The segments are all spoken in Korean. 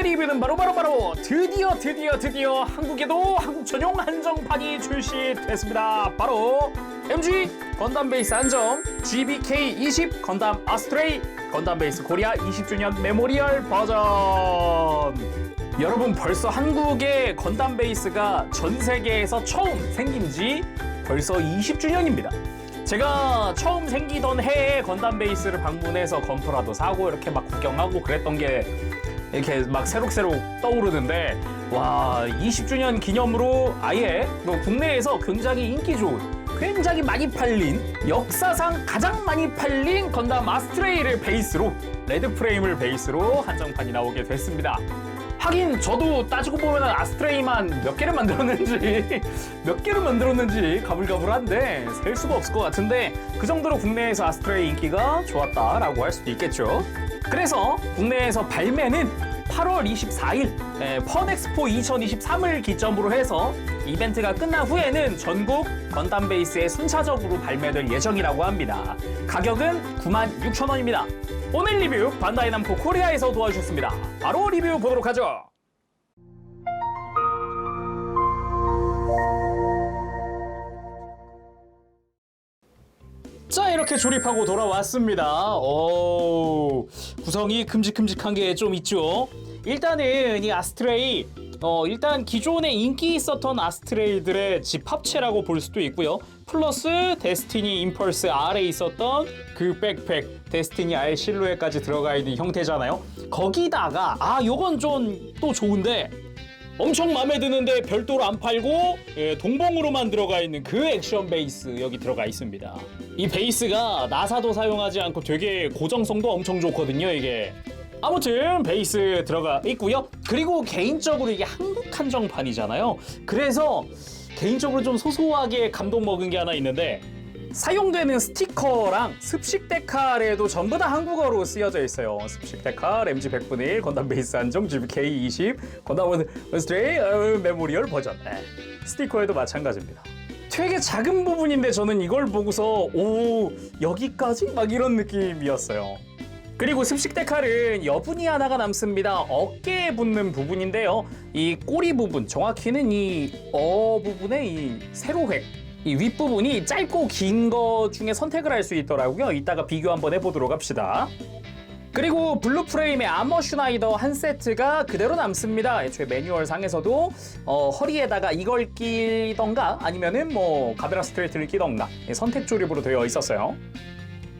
오늘의 리뷰는 바로 드디어 한국에도 한국 전용 한정판이 출시됐습니다. 바로 MG 건담 베이스 한정 GBK20 건담 아스트레이 건담 베이스 코리아 20주년 메모리얼 버전. 여러분, 벌써 한국의 건담 베이스가 전 세계에서 처음 생긴 지 벌써 20주년입니다. 제가 처음 생기던 해에 건담 베이스를 방문해서 건프라도 사고 이렇게 막 구경하고 그랬던 게 이렇게 막 새록새록 떠오르는데, 와, 20주년 기념으로 아예 국내에서 굉장히 인기 좋은, 굉장히 많이 팔린, 역사상 가장 많이 팔린 건담 아스트레이를 베이스로, 레드 프레임을 베이스로 한정판이 나오게 됐습니다. 하긴 저도 따지고 보면 아스트레이만 몇 개를 만들었는지 가물가물한데 셀 수가 없을 것 같은데, 그 정도로 국내에서 아스트레이 인기가 좋았다라고 할 수도 있겠죠. 그래서 국내에서 발매는 8월 24일 펀엑스포 2023을 기점으로 해서 이벤트가 끝난 후에는 전국 건담 베이스에 순차적으로 발매될 예정이라고 합니다. 가격은 96,000원입니다. 오늘 리뷰 반다이 남코 코리아에서 도와주셨습니다. 바로 리뷰 보도록 하죠. 자, 이렇게 조립하고 돌아왔습니다. 구성이 큼직큼직한 게 좀 있죠. 일단은 이 아스트레이, 일단 기존에 인기 있었던 아스트레이들의 집합체라고 볼 수도 있고요. 플러스 데스티니 임펄스 R에 있었던 그 백팩, 데스티니 R 실루엣까지 들어가 있는 형태잖아요. 거기다가 요건 좀 또 좋은데, 엄청 마음에 드는데 별도로 안 팔고 동봉으로만 들어가 있는 그 액션 베이스 여기 들어가 있습니다. 이 베이스가 나사도 사용하지 않고 되게 고정성도 엄청 좋거든요, 이게. 아무튼 베이스 들어가 있고요. 그리고 개인적으로 이게 한국 한정판이잖아요. 그래서 개인적으로 좀 소소하게 감동 먹은 게 하나 있는데, 사용되는 스티커랑 습식 데칼에도 전부 다 한국어로 쓰여져 있어요. 습식 데칼 MG 100분의 1 건담 베이스 한정 GBK20 건담 아스트레이 메모리얼 버전. 스티커에도 마찬가지입니다. 되게 작은 부분인데 저는 이걸 보고서 여기까지? 막 이런 느낌이었어요. 그리고 습식 데칼은 여분이 하나가 남습니다. 어깨에 붙는 부분인데요. 이 꼬리 부분, 정확히는 이 부분의 이 세로획, 이 윗부분이 짧고 긴 거 중에 선택을 할 수 있더라고요. 이따가 비교 한번 해보도록 합시다. 그리고 블루 프레임의 아머 슈나이더 한 세트가 그대로 남습니다. 애초에 매뉴얼 상에서도 허리에다가 이걸 끼던가 아니면은 가베라 스트레이트를 끼던가 선택 조립으로 되어 있었어요.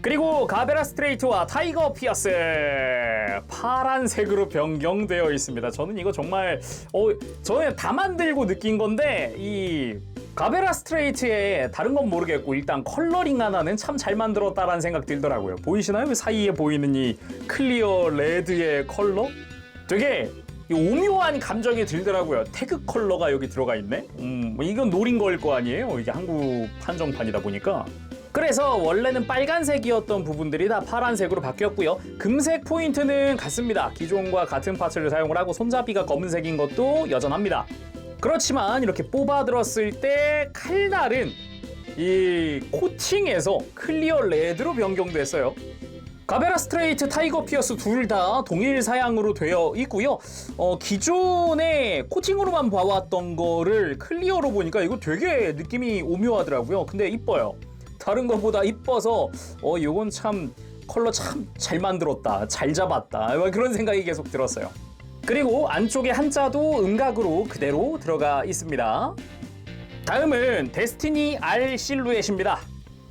그리고 가베라 스트레이트와 타이거 피어스 파란색으로 변경되어 있습니다. 저는 이거 정말 저는 다 만들고 느낀 건데, 이 가베라 스트레이트에 다른 건 모르겠고 일단 컬러링 하나는 참 잘 만들었다라는 생각 들더라고요. 보이시나요? 그 사이에 보이는 이 클리어 레드의 컬러? 되게 오묘한 감정이 들더라고요. 태그 컬러가 여기 들어가 있네? 이건 노린 거일 거 아니에요? 이게 한국 한정판이다 보니까. 그래서 원래는 빨간색이었던 부분들이 다 파란색으로 바뀌었고요. 금색 포인트는 같습니다. 기존과 같은 파츠를 사용을 하고 손잡이가 검은색인 것도 여전합니다. 그렇지만 이렇게 뽑아 들었을 때 칼날은 이 코팅에서 클리어 레드로 변경됐어요. 가베라 스트레이트, 타이거 피어스 둘 다 동일 사양으로 되어 있고요. 기존에 코팅으로만 봐왔던 거를 클리어로 보니까 이거 되게 느낌이 오묘하더라고요. 근데 이뻐요. 다른 것보다 이뻐서 이건 참 컬러 참 잘 만들었다, 잘 잡았다, 그런 생각이 계속 들었어요. 그리고 안쪽에 한자도 음각으로 그대로 들어가 있습니다. 다음은 데스티니 R 실루엣입니다.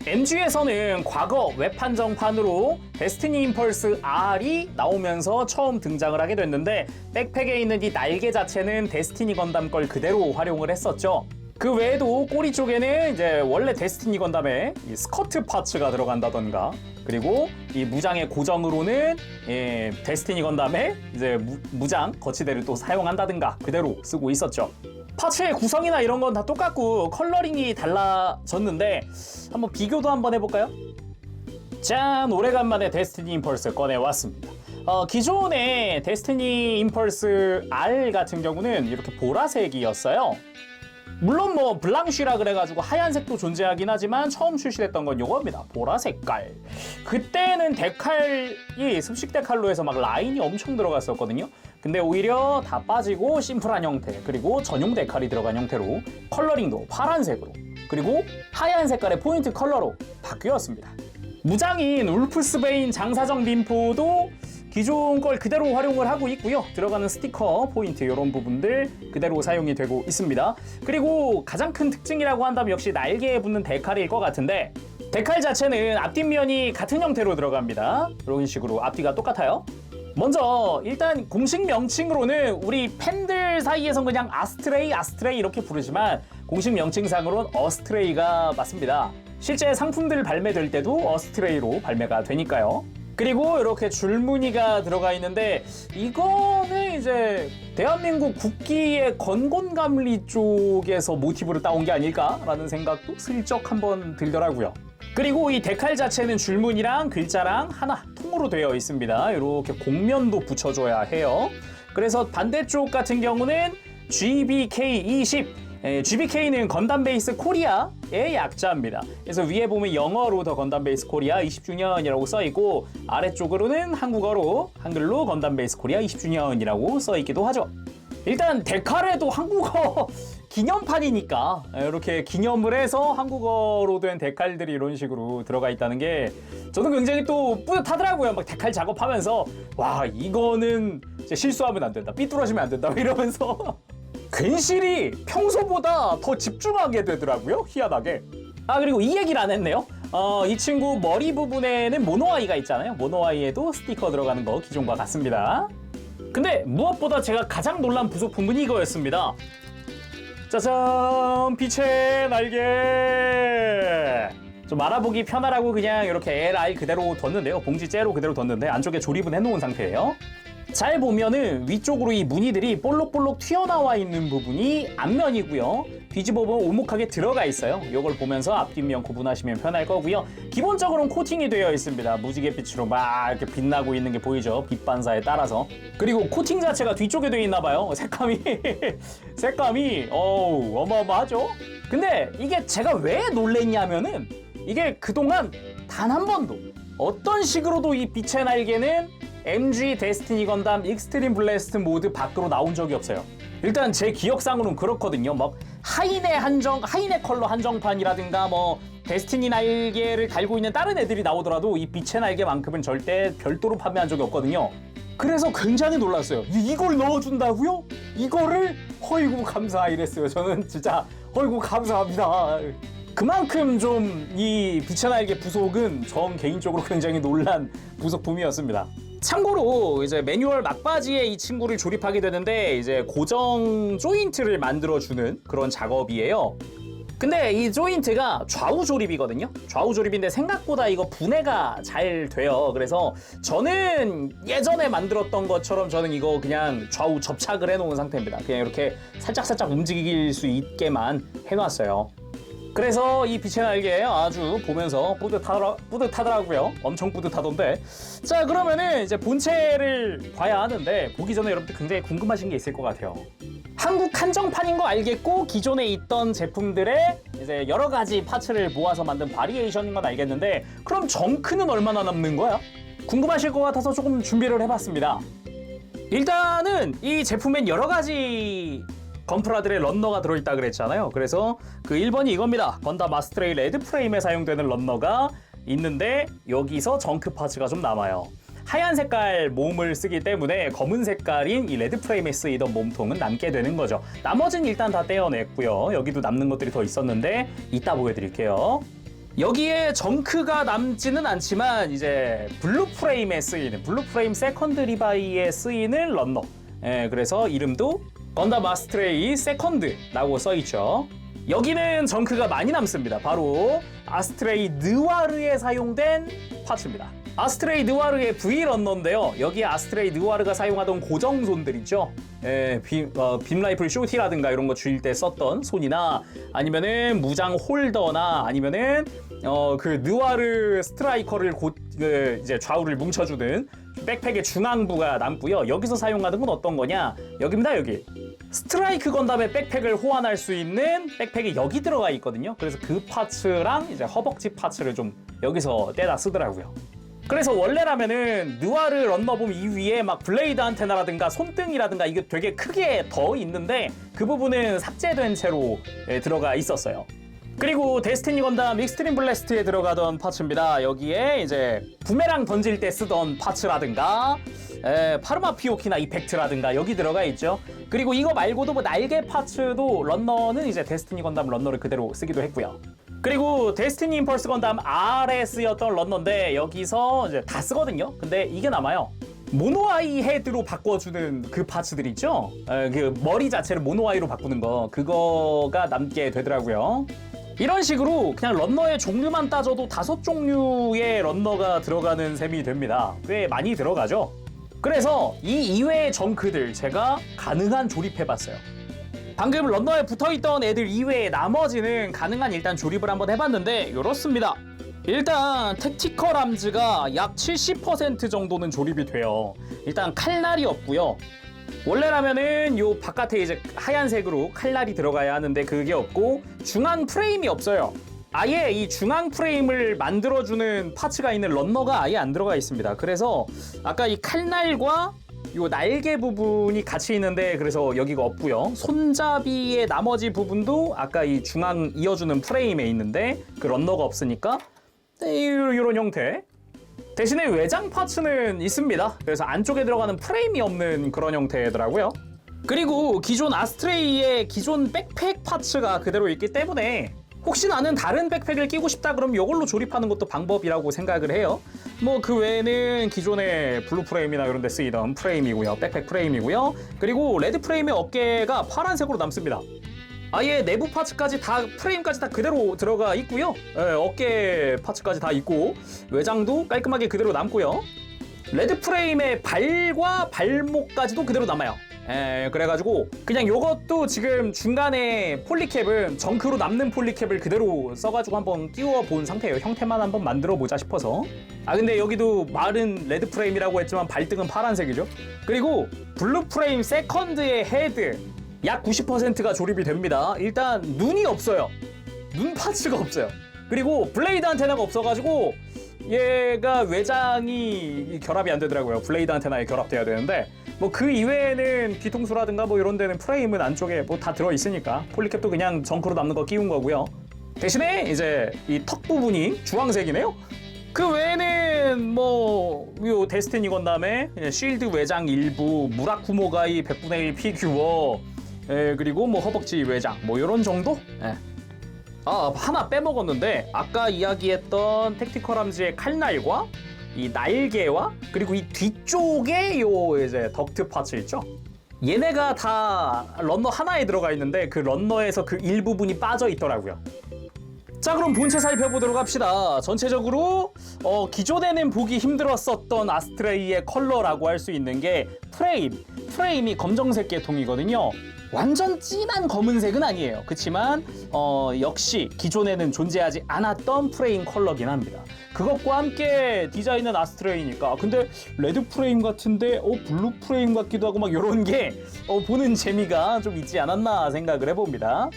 MG에서는 과거 웹한정판으로 데스티니 임펄스 R이 나오면서 처음 등장을 하게 됐는데, 백팩에 있는 이 날개 자체는 데스티니 건담 걸 그대로 활용을 했었죠. 그 외에도 꼬리 쪽에는 이제 원래 데스티니 건담의 이 스커트 파츠가 들어간다던가, 그리고 이 무장의 고정으로는 데스티니 건담의 이제 무장 거치대를 또 사용한다든가 그대로 쓰고 있었죠. 파츠의 구성이나 이런 건 다 똑같고 컬러링이 달라졌는데, 한번 비교도 한번 해볼까요? 짠! 오래간만에 데스티니 임펄스 꺼내왔습니다. 기존의 데스티니 임펄스 R 같은 경우는 이렇게 보라색이었어요. 물론 블랑쉬라 그래가지고 하얀색도 존재하긴 하지만 처음 출시됐던 건 요겁니다. 보라 색깔. 그때는 데칼이 습식 데칼로 해서 막 라인이 엄청 들어갔었거든요. 근데 오히려 다 빠지고 심플한 형태, 그리고 전용 데칼이 들어간 형태로 컬러링도 파란색으로, 그리고 하얀 색깔의 포인트 컬러로 바뀌었습니다. 무장인 울프스베인 장사정 림포도 기존 걸 그대로 활용을 하고 있고요. 들어가는 스티커, 포인트 이런 부분들 그대로 사용이 되고 있습니다. 그리고 가장 큰 특징이라고 한다면 역시 날개에 붙는 데칼일 것 같은데, 데칼 자체는 앞뒷면이 같은 형태로 들어갑니다. 이런 식으로 앞뒤가 똑같아요. 먼저 일단 공식 명칭으로는 우리 팬들 사이에선 그냥 아스트레이 이렇게 부르지만 공식 명칭상으로는 어스트레이가 맞습니다. 실제 상품들 발매될 때도 어스트레이로 발매가 되니까요. 그리고 이렇게 줄무늬가 들어가 있는데, 이거는 이제 대한민국 국기의 건곤감리 쪽에서 모티브를 따온 게 아닐까라는 생각도 슬쩍 한번 들더라고요. 그리고 이 데칼 자체는 줄무늬랑 글자랑 하나 통으로 되어 있습니다. 이렇게 곡면도 붙여줘야 해요. 그래서 반대쪽 같은 경우는 GBK20, GBK는 건담 베이스 코리아의 약자입니다. 그래서 위에 보면 영어로 더 건담 베이스 코리아 20주년이라고 써있고, 아래쪽으로는 한글로 건담 베이스 코리아 20주년이라고 써있기도 하죠. 일단 데칼에도 한국어 기념판이니까 이렇게 기념을 해서 한국어로 된 데칼들이 이런 식으로 들어가 있다는 게 저는 굉장히 또 뿌듯하더라고요. 막 데칼 작업하면서 와, 이거는 진짜 실수하면 안 된다, 삐뚤어지면 안 된다 이러면서 괜시리 평소보다 더 집중하게 되더라고요. 희한하게. 그리고 이 얘기를 안 했네요. 이 친구 머리 부분에는 모노아이가 있잖아요. 모노아이에도 스티커 들어가는 거 기존과 같습니다. 근데 무엇보다 제가 가장 놀란 부속품은 이거였습니다. 짜잔! 빛의 날개! 좀 알아보기 편하라고 그냥 이렇게 LR 그대로 뒀는데요. 봉지째로 그대로 뒀는데 안쪽에 조립은 해놓은 상태예요. 잘 보면은 위쪽으로 이 무늬들이 볼록볼록 튀어나와 있는 부분이 앞면이고요. 뒤집어 보면 오목하게 들어가 있어요. 이걸 보면서 앞뒷면 구분하시면 편할 거고요. 기본적으로는 코팅이 되어 있습니다. 무지갯빛으로 막 이렇게 빛나고 있는 게 보이죠. 빛 반사에 따라서. 그리고 코팅 자체가 뒤쪽에 되어 있나 봐요. 색감이 어마어마하죠. 근데 이게 제가 왜 놀랬냐면은, 이게 그동안 단 한 번도 어떤 식으로도 이 빛의 날개는 MG 데스티니 건담 익스트림 블래스트 모드 밖으로 나온 적이 없어요. 일단 제 기억상으로는 그렇거든요. 막 하이네 컬러 한정판이라든가 뭐 데스티니 날개를 달고 있는 다른 애들이 나오더라도 이 빛의 날개만큼은 절대 별도로 판매한 적이 없거든요. 그래서 굉장히 놀랐어요. 이걸 넣어준다고요? 이거를? 허이구 감사 이랬어요. 저는 진짜 허이구 감사합니다. 그만큼 좀 이 빛의 날개 부속은 전 개인적으로 굉장히 놀란 부속품이었습니다. 참고로 이제 매뉴얼 막바지에 이 친구를 조립하게 되는데, 이제 고정 조인트를 만들어주는 그런 작업이에요. 근데 이 조인트가 좌우 조립이거든요. 좌우 조립인데 생각보다 이거 분해가 잘 돼요. 그래서 저는 예전에 만들었던 것처럼 저는 이거 그냥 좌우 접착을 해놓은 상태입니다. 그냥 이렇게 살짝살짝 움직일 수 있게만 해놨어요. 그래서 이 빛의 날개 아주 보면서 뿌듯하더라고요. 엄청 뿌듯하던데. 자, 그러면은 이제 본체를 봐야 하는데, 보기 전에 여러분들 굉장히 궁금하신 게 있을 것 같아요. 한국 한정판인 거 알겠고, 기존에 있던 제품들의 이제 여러 가지 파츠를 모아서 만든 바리에이션인 건 알겠는데, 그럼 정크는 얼마나 남는 거야? 궁금하실 것 같아서 조금 준비를 해봤습니다. 일단은 이 제품엔 여러 가지 건프라들의 런너가 들어있다 그랬잖아요. 그래서 그 1번이 이겁니다. 건담 아스트레이 레드 프레임에 사용되는 런너가 있는데, 여기서 정크 파츠가 좀 남아요. 하얀 색깔 몸을 쓰기 때문에 검은 색깔인 이 레드 프레임에 쓰이던 몸통은 남게 되는 거죠. 나머지는 일단 다 떼어냈고요. 여기도 남는 것들이 더 있었는데 이따 보여드릴게요. 여기에 정크가 남지는 않지만 이제 블루 프레임에 쓰이는, 블루 프레임 세컨드 리바이에 쓰이는 런너. 그래서 이름도 건담 아스트레이 세컨드라고 써있죠. 여기는 정크가 많이 남습니다. 바로 아스트레이 느와르에 사용된 파츠입니다. 아스트레이 느와르의 V 런너인데요. 여기에 아스트레이 느와르가 사용하던 고정손들 있죠. 빔 라이플 쇼티라든가 이런 거 줄 때 썼던 손이나, 아니면은 무장 홀더나, 아니면은 그 느와르 스트라이커를 이제 좌우를 뭉쳐주는 백팩의 중앙부가 남고요. 여기서 사용하는 건 어떤 거냐? 여기입니다. 여기 스트라이크 건담의 백팩을 호환할 수 있는 백팩이 여기 들어가 있거든요. 그래서 그 파츠랑 이제 허벅지 파츠를 좀 여기서 떼다 쓰더라고요. 그래서 원래라면은 느와르 런너봄 이 위에 막 블레이드 안테나라든가 손등이라든가 이게 되게 크게 더 있는데 그 부분은 삭제된 채로 들어가 있었어요. 그리고 데스티니 건담 익스트림 블래스트에 들어가던 파츠입니다. 여기에 이제 부메랑 던질 때 쓰던 파츠라든가 파르마 피오키나 이펙트라든가 여기 들어가 있죠. 그리고 이거 말고도 뭐 날개 파츠도 런너는 이제 데스티니 건담 런너를 그대로 쓰기도 했고요. 그리고 데스티니 임펄스 건담 RS였던 런너인데 여기서 이제 다 쓰거든요. 근데 이게 남아요. 모노아이 헤드로 바꿔주는 그 파츠들 있죠? 그 머리 자체를 모노아이로 바꾸는 거 그거가 남게 되더라고요. 이런 식으로 그냥 런너의 종류만 따져도 5종류의 런너가 들어가는 셈이 됩니다. 꽤 많이 들어가죠. 그래서 이 이외의 정크들 제가 가능한 조립해봤어요. 방금 런너에 붙어있던 애들 이외에 나머지는 가능한 일단 조립을 한번 해봤는데 이렇습니다. 일단 택티컬 암즈가 약 70% 정도는 조립이 돼요. 일단 칼날이 없고요. 원래라면은 요 바깥에 이제 하얀색으로 칼날이 들어가야 하는데 그게 없고 중앙 프레임이 없어요. 아예 이 중앙 프레임을 만들어주는 파츠가 있는 런너가 아예 안 들어가 있습니다. 그래서 아까 이 칼날과 요 날개 부분이 같이 있는데 그래서 여기가 없고요. 손잡이의 나머지 부분도 아까 이 중앙 이어주는 프레임에 있는데 그 런너가 없으니까 이런 형태. 대신에 외장 파츠는 있습니다. 그래서 안쪽에 들어가는 프레임이 없는 그런 형태더라고요. 그리고 기존 아스트레이의 기존 백팩 파츠가 그대로 있기 때문에 혹시 나는 다른 백팩을 끼고 싶다 그럼 이걸로 조립하는 것도 방법이라고 생각을 해요. 뭐 그 외에는 기존의 블루 프레임이나 이런 데 쓰이던 프레임이고요. 백팩 프레임이고요. 그리고 레드 프레임의 어깨가 파란색으로 남습니다. 아예 내부 파츠까지 다 프레임까지 다 그대로 들어가 있고요. 어깨 파츠까지 다 있고 외장도 깔끔하게 그대로 남고요. 레드 프레임의 발과 발목까지도 그대로 남아요. 그래가지고 그냥 요것도 지금 중간에 폴리캡은 정크로 남는 폴리캡을 그대로 써가지고 한번 끼워 본 상태예요. 형태만 한번 만들어 보자 싶어서. 근데 여기도 마른 레드 프레임이라고 했지만 발등은 파란색이죠. 그리고 블루 프레임 세컨드의 헤드 약 90%가 조립이 됩니다. 일단 눈이 없어요. 눈 파츠가 없어요. 그리고 블레이드 안테나가 없어가지고 얘가 외장이 결합이 안 되더라고요. 블레이드 안테나에 결합돼야 되는데 뭐 그 이외에는 뒤통수라든가 뭐 이런 데는 프레임은 안쪽에 뭐 다 들어있으니까 폴리캡도 그냥 정크로 남는 거 끼운 거고요. 대신에 이제 이 턱 부분이 주황색이네요. 그 외에는 뭐 요 데스티니 건담의 쉴드 외장 일부, 무라쿠모가이 100분의 1 피규어, 그리고 뭐 허벅지 외장 뭐 이런 정도? 하나 빼먹었는데 아까 이야기했던 택티컬 함즈의 칼날과 이 날개와 그리고 이 뒤쪽에 요 이제 덕트 파츠 있죠? 얘네가 다 런너 하나에 들어가 있는데 그 런너에서 그 일부분이 빠져 있더라고요. 자, 그럼 본체 살펴보도록 합시다. 전체적으로 기존에는 보기 힘들었었던 아스트레이의 컬러라고 할 수 있는 게 프레임이 검정색 계통이거든요. 완전 진한 검은색은 아니에요. 그렇지만 역시 기존에는 존재하지 않았던 프레임 컬러긴 합니다. 그것과 함께 디자인은 아스트레이니까 근데 레드 프레임 같은데 블루 프레임 같기도 하고 막 이런 게 보는 재미가 좀 있지 않았나 생각을 해봅니다.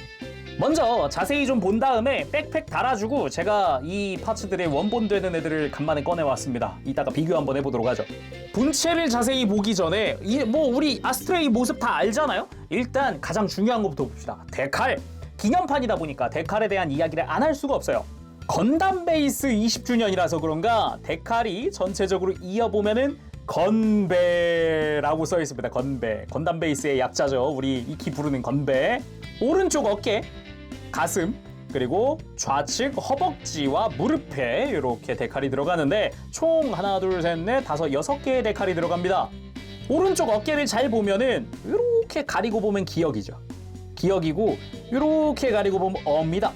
먼저 자세히 좀 본 다음에 백팩 달아주고 제가 이 파츠들의 원본되는 애들을 간만에 꺼내왔습니다. 이따가 비교 한번 해보도록 하죠. 본체를 자세히 보기 전에 우리 아스트레이 모습 다 알잖아요? 일단 가장 중요한 것부터 봅시다. 데칼! 기념판이다 보니까 데칼에 대한 이야기를 안 할 수가 없어요. 건담 베이스 20주년이라서 그런가 데칼이 전체적으로 이어보면은 건배라고 써있습니다. 건배. 건담 베이스의 약자죠. 우리 익히 부르는 건배. 오른쪽 어깨, 가슴, 그리고 좌측 허벅지와 무릎에 이렇게 데칼이 들어가는데 총 하나, 둘, 셋, 넷, 다섯, 6개의 데칼이 들어갑니다. 오른쪽 어깨를 잘 보면은 이렇게 가리고 보면 기역이죠. 기역이고 이렇게 가리고 보면 어입니다.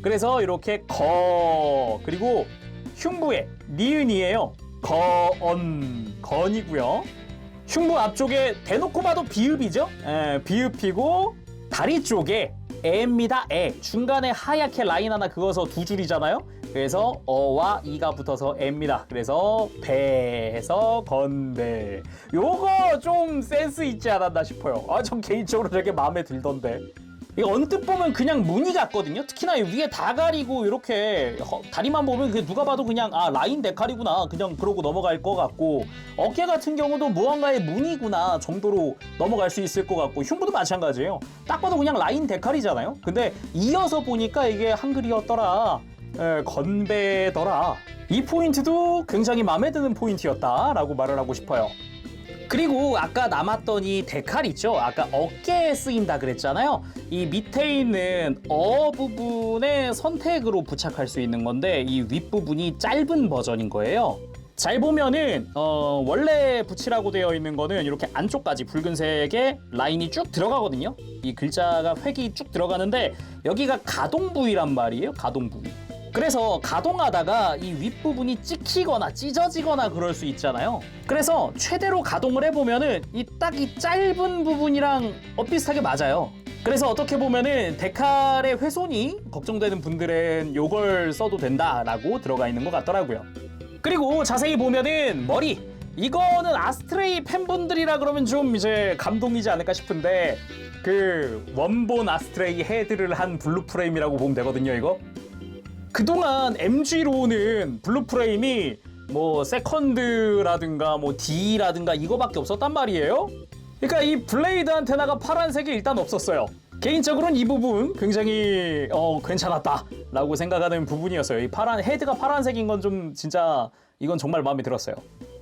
그래서 이렇게 그리고 흉부에 니은이에요. 건이고요. 흉부 앞쪽에 대놓고 봐도 비읍이죠. 비읍이고 다리 쪽에 애입니다. 애. 중간에 하얗게 라인 하나 그어서 두 줄이잖아요. 그래서 어와 이가 붙어서 애입니다. 그래서 배에서 건배. 요거 좀 센스 있지 않았나 싶어요. 전 개인적으로 되게 마음에 들던데. 이거 언뜻 보면 그냥 무늬 같거든요. 특히나 위에 다 가리고 이렇게 다리만 보면 누가 봐도 그냥 아 라인 데칼이구나 그냥 그러고 넘어갈 것 같고, 어깨 같은 경우도 무언가의 무늬구나 정도로 넘어갈 수 있을 것 같고, 흉부도 마찬가지예요. 딱 봐도 그냥 라인 데칼이잖아요. 근데 이어서 보니까 이게 한글이었더라, 건배더라. 이 포인트도 굉장히 마음에 드는 포인트였다라고 말을 하고 싶어요. 그리고 아까 남았던 이 데칼 있죠? 아까 어깨에 쓰인다 그랬잖아요. 이 밑에 있는 부분의 선택으로 부착할 수 있는 건데 이 윗부분이 짧은 버전인 거예요. 잘 보면은 원래 붙이라고 되어 있는 거는 이렇게 안쪽까지 붉은색의 라인이 쭉 들어가거든요. 이 글자가 획이 쭉 들어가는데 여기가 가동 부위란 말이에요. 가동 부위. 그래서 가동하다가 이 윗부분이 찍히거나 찢어지거나 그럴 수 있잖아요. 그래서 최대로 가동을 해보면은 이 딱 이 짧은 부분이랑 비슷하게 맞아요. 그래서 어떻게 보면은 데칼의 훼손이 걱정되는 분들은 요걸 써도 된다라고 들어가 있는 것 같더라고요. 그리고 자세히 보면은 머리, 이거는 아스트레이 팬분들이라 그러면 좀 이제 감동이지 않을까 싶은데 그 원본 아스트레이 헤드를 한 블루 프레임이라고 보면 되거든요. 이거 그동안 MG로는 블루 프레임이 뭐 세컨드라든가 뭐 D라든가 이거밖에 없었단 말이에요. 그러니까 이 블레이드 안테나가 파란색이 일단 없었어요. 개인적으로는 이 부분 굉장히 괜찮았다 라고 생각하는 부분이었어요. 이 헤드가 파란색인 건 좀 진짜 이건 정말 마음에 들었어요.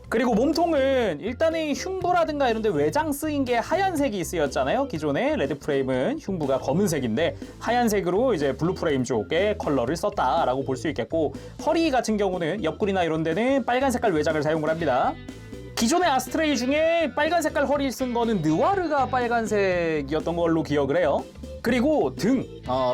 그리고 몸통은 일단은 흉부라든가 이런 데 외장 쓰인 게 하얀색이 쓰였잖아요. 기존에 레드 프레임은 흉부가 검은색인데 하얀색으로 이제 블루 프레임 쪽에 컬러를 썼다라고 볼 수 있겠고, 허리 같은 경우는 옆구리나 이런 데는 빨간 색깔 외장을 사용을 합니다. 기존의 아스트레이 중에 빨간 색깔 허리 쓴 거는 느와르가 빨간색이었던 걸로 기억을 해요. 그리고 등,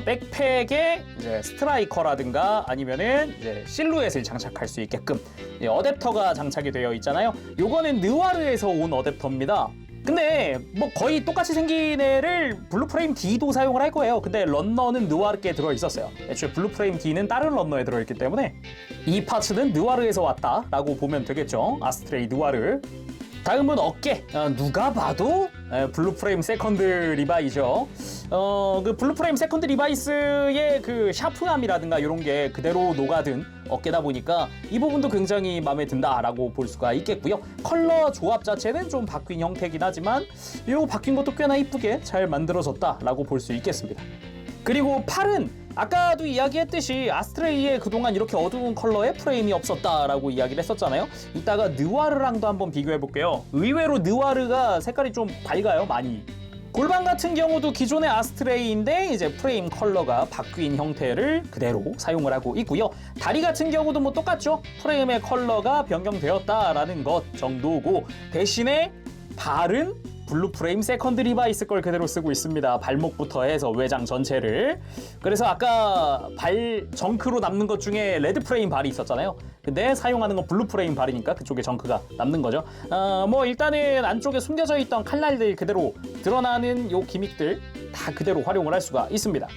백팩에 이제 스트라이커라든가 아니면은 이제 실루엣을 장착할 수 있게끔 어댑터가 장착이 되어 있잖아요. 요거는 느와르에서 온 어댑터입니다. 근데 뭐 거의 똑같이 생긴 애를 블루프레임 D도 사용을 할 거예요. 근데 런너는 느와르께 들어있었어요. 애초에 블루프레임 D는 다른 런너에 들어있기 때문에 이 파츠는 느와르에서 왔다라고 보면 되겠죠. 아스트레이 느와르. 다음은 어깨. 누가 봐도 블루프레임 세컨드 리바이죠. 그 블루프레임 세컨드 리바이스의 그 샤프함이라든가 이런 게 그대로 녹아든 어깨다 보니까 이 부분도 굉장히 마음에 든다라고 볼 수가 있겠고요. 컬러 조합 자체는 좀 바뀐 형태긴 하지만 이 바뀐 것도 꽤나 이쁘게 잘 만들어졌다라고 볼 수 있겠습니다. 그리고 팔은 아까도 이야기했듯이 아스트레이에 그동안 이렇게 어두운 컬러의 프레임이 없었다라고 이야기를 했었잖아요. 이따가 느와르랑도 한번 비교해볼게요. 의외로 느와르가 색깔이 좀 밝아요, 많이. 골반 같은 경우도 기존의 아스트레이인데 이제 프레임 컬러가 바뀐 형태를 그대로 사용을 하고 있고요. 다리 같은 경우도 뭐 똑같죠. 프레임의 컬러가 변경되었다라는 것 정도고, 대신에 발은 블루 프레임 세컨드 리바이스 걸 그대로 쓰고 있습니다. 발목부터 해서 외장 전체를. 그래서 아까 발 정크로 남는 것 중에 레드 프레임 발이 있었잖아요. 근데 사용하는 건 블루 프레임 발이니까 그쪽에 정크가 남는 거죠. 뭐 일단은 안쪽에 숨겨져 있던 칼날들 그대로 드러나는 요 기믹들 다 그대로 활용을 할 수가 있습니다.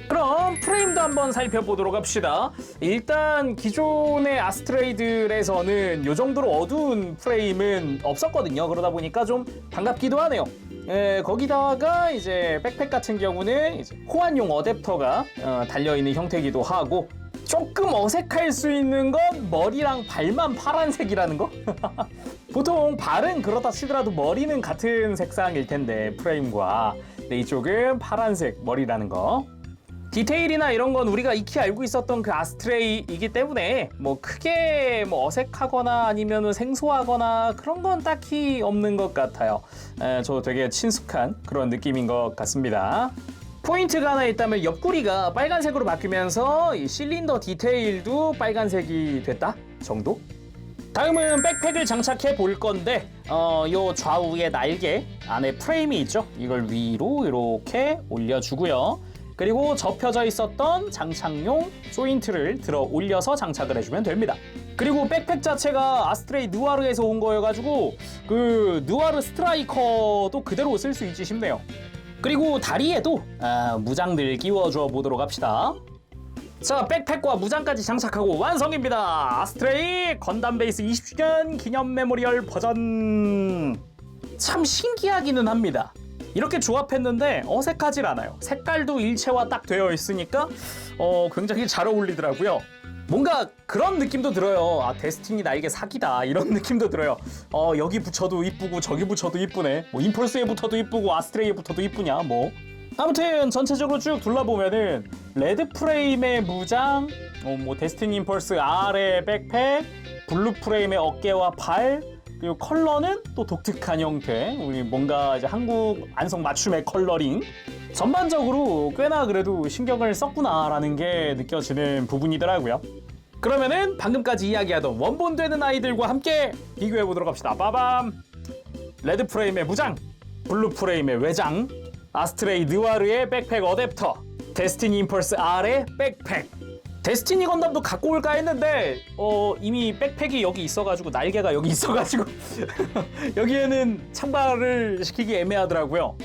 그럼 프레임도 한번 살펴보도록 합시다. 일단 기존의 아스트레이들에서는 이 정도로 어두운 프레임은 없었거든요. 그러다 보니까 좀 반갑기도 하네요. 거기다가 이제 백팩 같은 경우는 이제 호환용 어댑터가 달려있는 형태이기도 하고, 조금 어색할 수 있는 건 머리랑 발만 파란색이라는 거? 보통 발은 그렇다 치더라도 머리는 같은 색상일 텐데 프레임과, 근데 이쪽은 파란색 머리라는 거. 디테일이나 이런 건 우리가 익히 알고 있었던 그 아스트레이이기 때문에 뭐 크게 뭐 어색하거나 아니면 생소하거나 그런 건 딱히 없는 것 같아요. 저 되게 친숙한 그런 느낌인 것 같습니다. 포인트가 하나 있다면 옆구리가 빨간색으로 바뀌면서 이 실린더 디테일도 빨간색이 됐다 정도? 다음은 백팩을 장착해 볼 건데 요 좌우의 날개 안에 프레임이 있죠. 이걸 위로 이렇게 올려주고요. 그리고 접혀져 있었던 장착용 조인트를 들어 올려서 장착을 해주면 됩니다. 그리고 백팩 자체가 아스트레이 느와르에서 온 거여가지고 그 느와르 스트라이커도 그대로 쓸 수 있지 싶네요. 그리고 다리에도 무장들 끼워줘 보도록 합시다. 자, 백팩과 무장까지 장착하고 완성입니다. 아스트레이 건담 베이스 20주년 기념 메모리얼 버전. 참 신기하기는 합니다. 이렇게 조합했는데 어색하질 않아요. 색깔도 일체화 딱 되어 있으니까 굉장히 잘 어울리더라고요. 뭔가 그런 느낌도 들어요. 아, 데스티니 날개 사기다 이런 느낌도 들어요. 여기 붙여도 이쁘고 저기 붙여도 이쁘네. 뭐 임펄스에 붙어도 이쁘고 아스트레이에 붙어도 이쁘냐 뭐. 아무튼 전체적으로 쭉 둘러보면은 레드 프레임의 무장, 뭐 데스티니 임펄스 R의 백팩, 블루 프레임의 어깨와 발, 그리고 컬러는 또 독특한 형태. 우리 뭔가 이제 한국 안성 맞춤의 컬러링. 전반적으로 꽤나 그래도 신경을 썼구나라는 게 느껴지는 부분이더라고요. 그러면은 방금까지 이야기하던 원본되는 아이들과 함께 비교해 보도록 합시다. 빠밤! 레드 프레임의 무장, 블루 프레임의 외장, 아스트레이 느와르의 백팩 어댑터, 데스티니 임펄스 R의 백팩. 데스티니 건담도 갖고 올까 했는데 이미 백팩이 여기 있어가지고 날개가 여기 있어가지고 여기에는 참가를 시키기 애매하더라고요.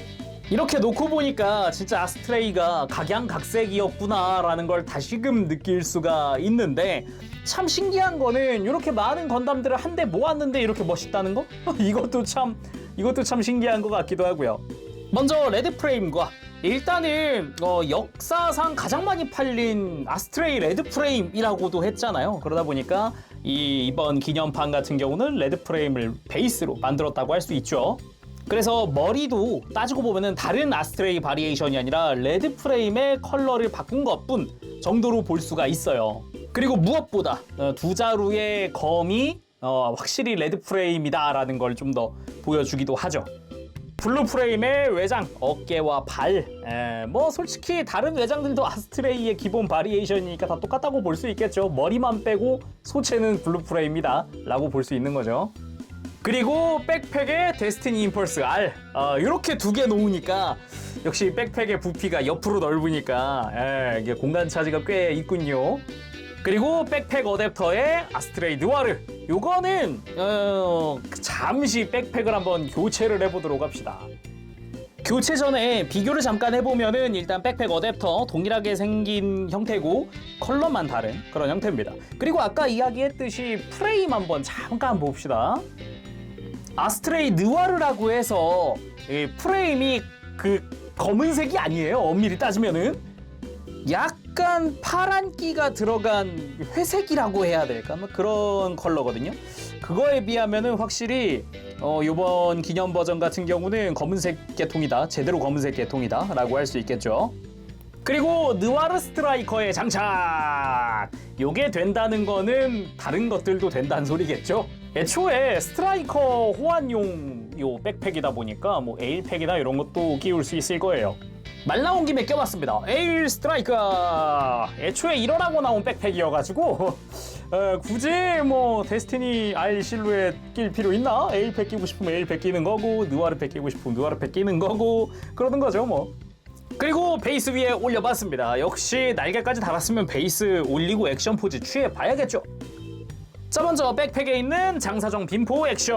이렇게 놓고 보니까 진짜 아스트레이가 각양각색이었구나라는 걸 다시금 느낄 수가 있는데, 참 신기한 거는 이렇게 많은 건담들을 한데 모았는데 이렇게 멋있다는 거? 이것도 참 신기한 것 같기도 하고요. 먼저 레드 프레임과 일단은 역사상 가장 많이 팔린 아스트레이 레드 프레임이라고도 했잖아요. 그러다 보니까 이번 기념판 같은 경우는 레드 프레임을 베이스로 만들었다고 할 수 있죠. 그래서 머리도 따지고 보면은 다른 아스트레이 바리에이션이 아니라 레드 프레임의 컬러를 바꾼 것뿐 정도로 볼 수가 있어요. 그리고 무엇보다 두 자루의 검이 확실히 레드 프레임이다라는 걸 좀 더 보여주기도 하죠. 블루 프레임의 외장, 어깨와 발. 뭐 솔직히 다른 외장들도 아스트레이의 기본 바리에이션이니까 다 똑같다고 볼 수 있겠죠. 머리만 빼고 소체는 블루 프레임이다 라고 볼 수 있는 거죠. 그리고 백팩에 데스티니 임펄스 R, 이렇게 두 개 놓으니까 역시 백팩의 부피가 옆으로 넓으니까 이게 공간 차지가 꽤 있군요. 그리고 백팩 어댑터에 아스트레이 느와르. 요거는 잠시 백팩을 한번 교체를 해보도록 합시다. 교체 전에 비교를 잠깐 해보면은 일단 백팩 어댑터 동일하게 생긴 형태고 컬러만 다른 그런 형태입니다. 그리고 아까 이야기했듯이 프레임 한번 잠깐 봅시다. 아스트레이 느와르라고 해서 프레임이 그 검은색이 아니에요. 엄밀히 따지면은 약간 파란기가 들어간 회색이라고 해야 될까? 뭐 그런 컬러거든요. 그거에 비하면은 확실히 이번 기념 버전 같은 경우는 검은색 계통이다, 제대로 검은색 계통이다 라고 할 수 있겠죠. 그리고 느와르 스트라이커의 장착! 요게 된다는 거는 다른 것들도 된다는 소리겠죠. 애초에 스트라이커 호환용 요 백팩이다 보니까 뭐 에일팩이나 이런 것도 끼울 수 있을 거예요. 말 나온 김에 껴봤습니다. 에일 스트라이커! 애초에 이러라고 나온 백팩이어가지고 굳이 뭐 데스티니 R 실루엣 낄 필요 있나? 에일팩 끼고 싶으면 에일팩 끼는 거고, 느와르팩 끼고 싶으면 느와르팩 끼는 거고, 그러는 거죠 뭐. 그리고 베이스 위에 올려봤습니다. 역시 날개까지 달았으면 베이스 올리고 액션 포즈 취해봐야겠죠. 자, 먼저 백팩에 있는 장사정 빔포 액션.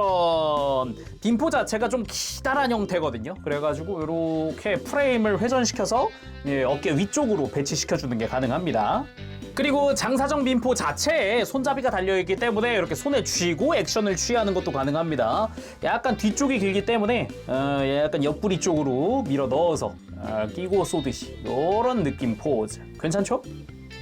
빔포 자체가 좀 기다란 형태거든요. 그래가지고 이렇게 프레임을 회전시켜서 어깨 위쪽으로 배치시켜주는 게 가능합니다. 그리고 장사정 빔포 자체에 손잡이가 달려있기 때문에 이렇게 손에 쥐고 액션을 취하는 것도 가능합니다. 약간 뒤쪽이 길기 때문에 약간 옆구리 쪽으로 밀어 넣어서 끼고 쏘듯이 이런 느낌 포즈. 괜찮죠?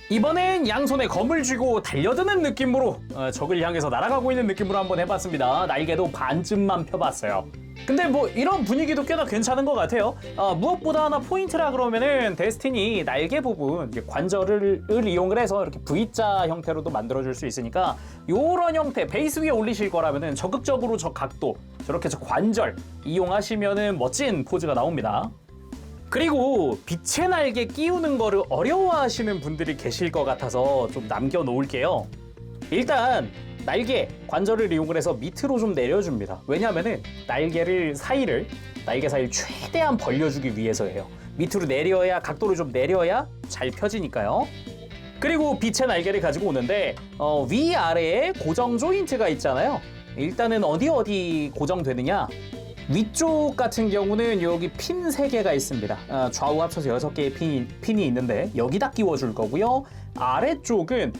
이번엔 양손에 검을 쥐고 달려드는 느낌으로 적을 향해서 날아가고 있는 느낌으로 한번 해봤습니다. 날개도 반쯤만 펴봤어요. 근데 뭐 이런 분위기도 꽤나 괜찮은 것 같아요. 무엇보다 하나 포인트라 그러면은 데스티니 날개 부분 관절을 이용을 해서 이렇게 V자 형태로도 만들어줄 수 있으니까 요런 형태 베이스 위에 올리실 거라면은 적극적으로 저 각도 저렇게 저 관절 이용하시면은 멋진 포즈가 나옵니다. 그리고 빛의 날개 끼우는 거를 어려워하시는 분들이 계실 것 같아서 좀 남겨놓을게요. 일단 날개 관절을 이용을 해서 밑으로 좀 내려줍니다. 왜냐하면은 날개 사이를 최대한 벌려주기 위해서예요. 밑으로 내려야, 각도를 좀 내려야 잘 펴지니까요. 그리고 빛의 날개를 가지고 오는데 위아래에 고정 조인트가 있잖아요. 일단은 어디 고정되느냐, 위쪽 같은 경우는 여기 핀 3개가 있습니다. 좌우 합쳐서 6개의 핀이 있는데 여기다 끼워줄 거고요. 아래쪽은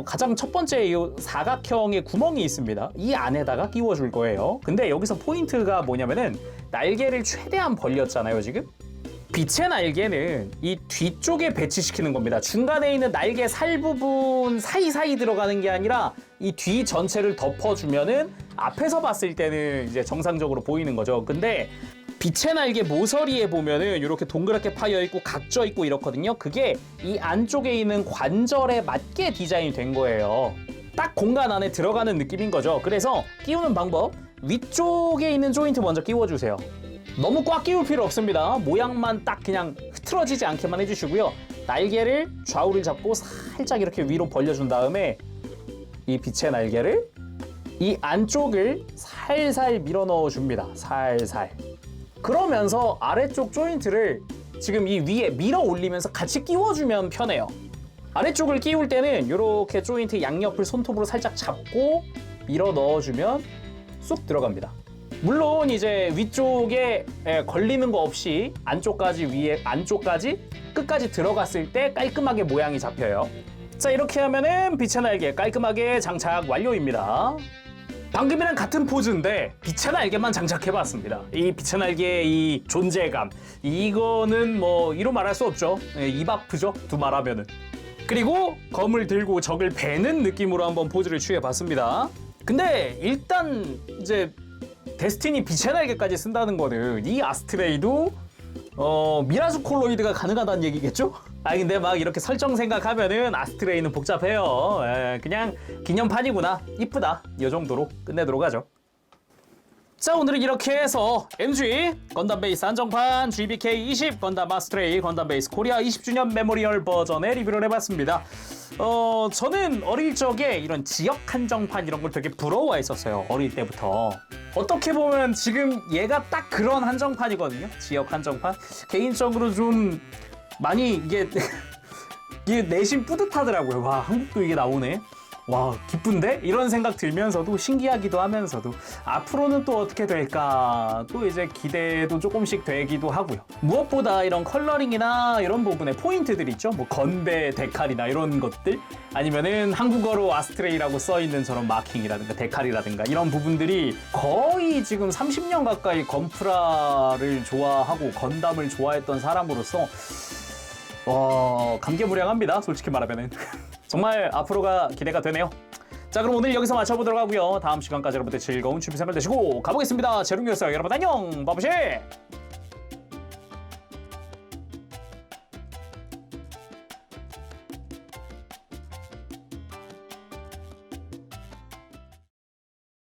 가장 첫 번째 이 사각형의 구멍이 있습니다. 이 안에다가 끼워줄 거예요. 근데 여기서 포인트가 뭐냐면은 날개를 최대한 벌렸잖아요, 지금. 빛의 날개는 이 뒤쪽에 배치시키는 겁니다. 중간에 있는 날개 살 부분 사이사이 들어가는 게 아니라 이 뒤 전체를 덮어주면은 앞에서 봤을 때는 이제 정상적으로 보이는 거죠. 근데 빛의 날개 모서리에 보면은 이렇게 동그랗게 파여 있고 각져 있고 이렇거든요. 그게 이 안쪽에 있는 관절에 맞게 디자인이 된 거예요. 딱 공간 안에 들어가는 느낌인 거죠. 그래서 끼우는 방법, 위쪽에 있는 조인트 먼저 끼워주세요. 너무 꽉 끼울 필요 없습니다. 모양만 딱 그냥 흐트러지지 않게만 해주시고요. 날개를 좌우를 잡고 살짝 이렇게 위로 벌려준 다음에 이 빛의 날개를 이 안쪽을 살살 밀어 넣어줍니다. 살살. 그러면서 아래쪽 조인트를 지금 이 위에 밀어 올리면서 같이 끼워주면 편해요. 아래쪽을 끼울 때는 이렇게 조인트 양옆을 손톱으로 살짝 잡고 밀어 넣어주면 쑥 들어갑니다. 물론 이제 위쪽에 걸리는 거 없이 안쪽까지 끝까지 들어갔을 때 깔끔하게 모양이 잡혀요. 자, 이렇게 하면은 빛의 날개 깔끔하게 장착 완료입니다. 방금이랑 같은 포즈인데 빛의 날개만 장착해봤습니다. 이 빛의 날개의 이 존재감, 이거는 뭐 이로 말할 수 없죠. 입 아프죠, 두 말하면은. 그리고 검을 들고 적을 베는 느낌으로 한번 포즈를 취해봤습니다. 근데 일단 이제 데스티니 빛의 날개까지 쓴다는 거는 이 아스트레이도 미라주 콜로이드가 가능하다는 얘기겠죠? 근데 막 이렇게 설정 생각하면은 아스트레이는 복잡해요. 그냥 기념판이구나, 이쁘다, 이 정도로 끝내도록 하죠. 자, 오늘은 이렇게 해서 MG 건담 베이스 한정판 GBK 20 건담 아스트레이 건담 베이스 코리아 20주년 메모리얼 버전의 리뷰를 해봤습니다. 저는 어릴 적에 이런 지역 한정판 이런 걸 되게 부러워했었어요. 어릴 때부터. 어떻게 보면 지금 얘가 딱 그런 한정판이거든요. 지역 한정판. 개인적으로 좀 많이 이게 내심 뿌듯하더라고요. 와, 한국도 이게 나오네. 와, 기쁜데? 이런 생각 들면서도 신기하기도 하면서도 앞으로는 또 어떻게 될까 또 이제 기대도 조금씩 되기도 하고요. 무엇보다 이런 컬러링이나 이런 부분에 포인트들 있죠. 뭐 건배, 데칼이나 이런 것들, 아니면은 한국어로 아스트레이라고 써있는 저런 마킹이라든가 데칼이라든가 이런 부분들이 거의 지금 30년 가까이 건프라를 좋아하고 건담을 좋아했던 사람으로서 감개무량합니다. 솔직히 말하면은. 정말 앞으로가 기대가 되네요. 자, 그럼 오늘 여기서 마쳐보도록 하고요. 다음 시간까지 여러분들 즐거운 취미 생활 되시고 가보겠습니다. 제룽이었어요. 여러분 안녕. 바보시.